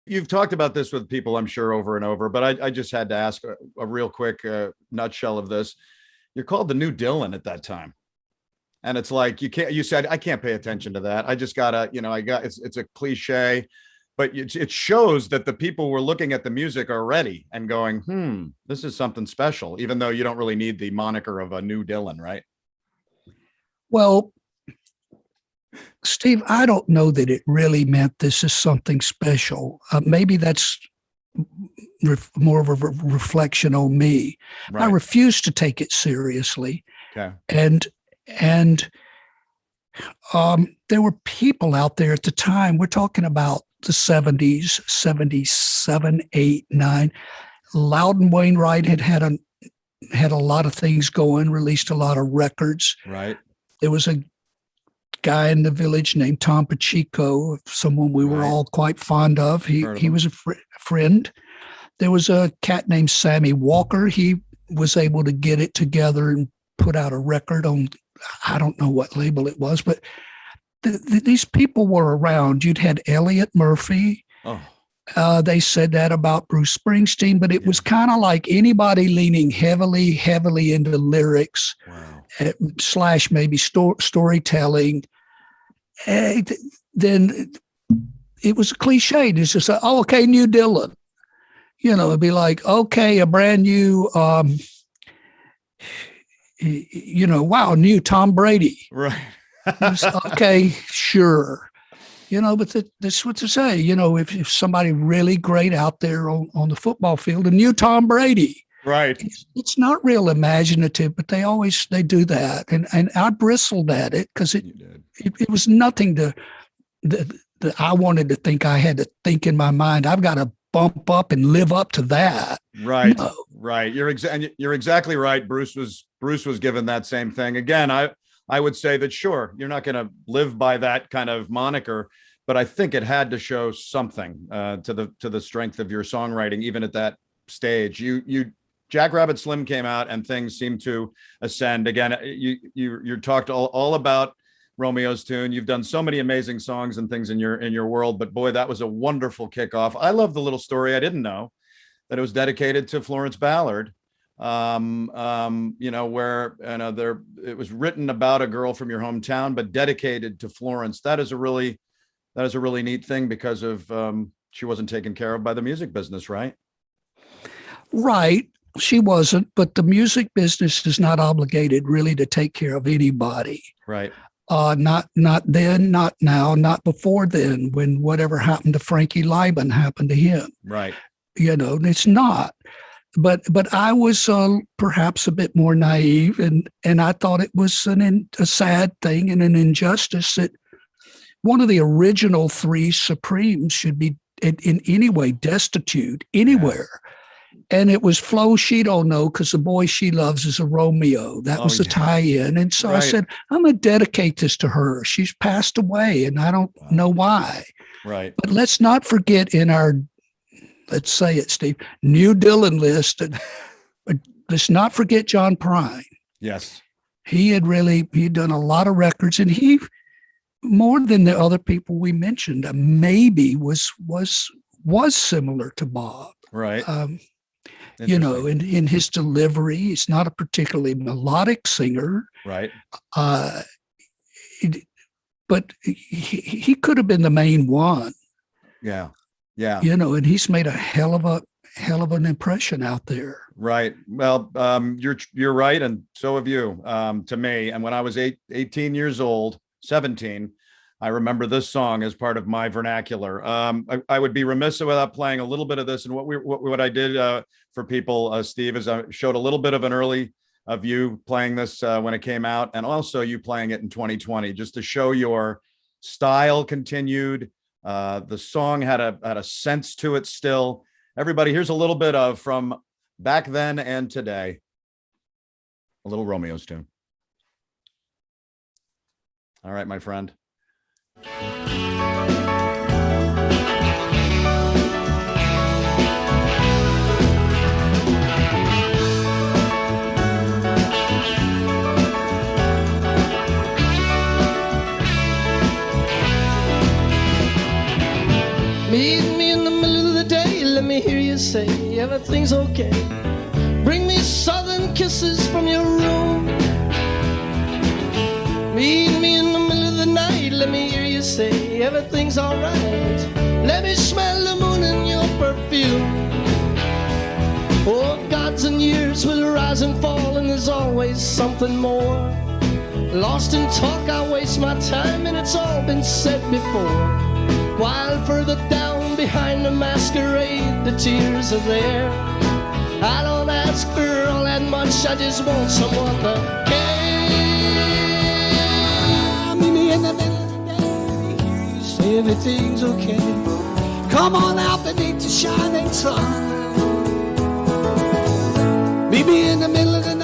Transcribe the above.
You've talked about this with people, I'm sure, over and over, but I just had to ask a real quick nutshell of this. You're called the new Dylan at that time. And it's like, you said, I can't pay attention to that. I just gotta, it's a cliche, but it shows that the people were looking at the music already and going, this is something special, even though you don't really need the moniker of a new Dylan, right? Well, Steve, I don't know that it really meant this is something special. Maybe that's more of a reflection on me. Right. I refused to take it seriously. Okay. And there were people out there at the time, we're talking about the 70s, 77, 8, 9. Loudon Wainwright had a lot of things going, released a lot of records. Right. There was a guy in the village named Tom Pacheco, someone we were all quite fond of. He was a friend. There was a cat named Sammy Walker. He was able to get it together and put out a record on, I don't know what label it was, but these people were around. You'd had Elliot Murphy. Oh. They said that about Bruce Springsteen, but it was kind of like anybody leaning heavily into lyrics. Wow. / maybe storytelling. Then it was a cliche. It's just like, oh, okay, new Dylan. It'd be like, okay, a brand new, wow, new Tom Brady. Right. Okay, sure. But that's what to say. If somebody really great out there on the football field, a new Tom Brady. Right. It's not real imaginative, but they do that. And I bristled at it because it was nothing that I wanted to think. I had to think in my mind, I've got to bump up and live up to that. Right. No. Right. You're exactly right. Bruce was given that same thing. Again, I would say that, sure, you're not going to live by that kind of moniker, but I think it had to show something to the strength of your songwriting, even at that stage. Jackrabbit Slim came out and things seemed to ascend. Again, you talked all about Romeo's tune. You've done so many amazing songs and things in your world, but boy, that was a wonderful kickoff. I love the little story. I didn't know that it was dedicated to Florence Ballard. Where it was written about a girl from your hometown, but dedicated to Florence. That is a really neat thing because of she wasn't taken care of by the music business, right? Right. She wasn't, but the music business is not obligated really to take care of anybody. Right. Not then, not now, not before then, when whatever happened to Frankie Liban happened to him. Right. It's not. But I was perhaps a bit more naive, and I thought it was a sad thing and an injustice that one of the original three Supremes should be in any way destitute anywhere. Yeah. And it was Flo She Don't Know because the boy she loves is a Romeo. That was the tie-in. And so I said, I'm going to dedicate this to her. She's passed away, and I don't know why. Right. But let's not forget in our, let's say it, Steve, new Dylan list, let's not forget John Prine. Yes. He'd done a lot of records, and he, more than the other people we mentioned, maybe was similar to Bob. Right. In his delivery, he's not a particularly melodic singer. Right. But he could have been the main one. Yeah. Yeah. And he's made a hell of an impression out there. Right. Well, you're right. And so have you, to me. And when I was 18 years old, 17, I remember this song as part of my vernacular. I would be remiss without playing a little bit of this. And what I did for people, Steve, is I showed a little bit of an early of you playing this when it came out, and also you playing it in 2020, just to show your style continued. The song had a sense to it still. Everybody, here's a little bit of from back then and today, a little Romeo's tune. All right, my friend. Meet me in the middle of the day, let me hear you say everything's okay. Bring me southern kisses from your room. Meet me in the middle of the night, let me hear you say everything's alright. Let me smell the moon in your perfume. Oh, gods and years will rise and fall, and there's always something more. Lost in talk, I waste my time, and it's all been said before. While further down behind the masquerade, the tears are there. I don't ask for all that much, I just want someone to care. Meet me in the middle of the day, hear you say everything's okay. Come on out beneath the shining sun. Meet me in the middle of the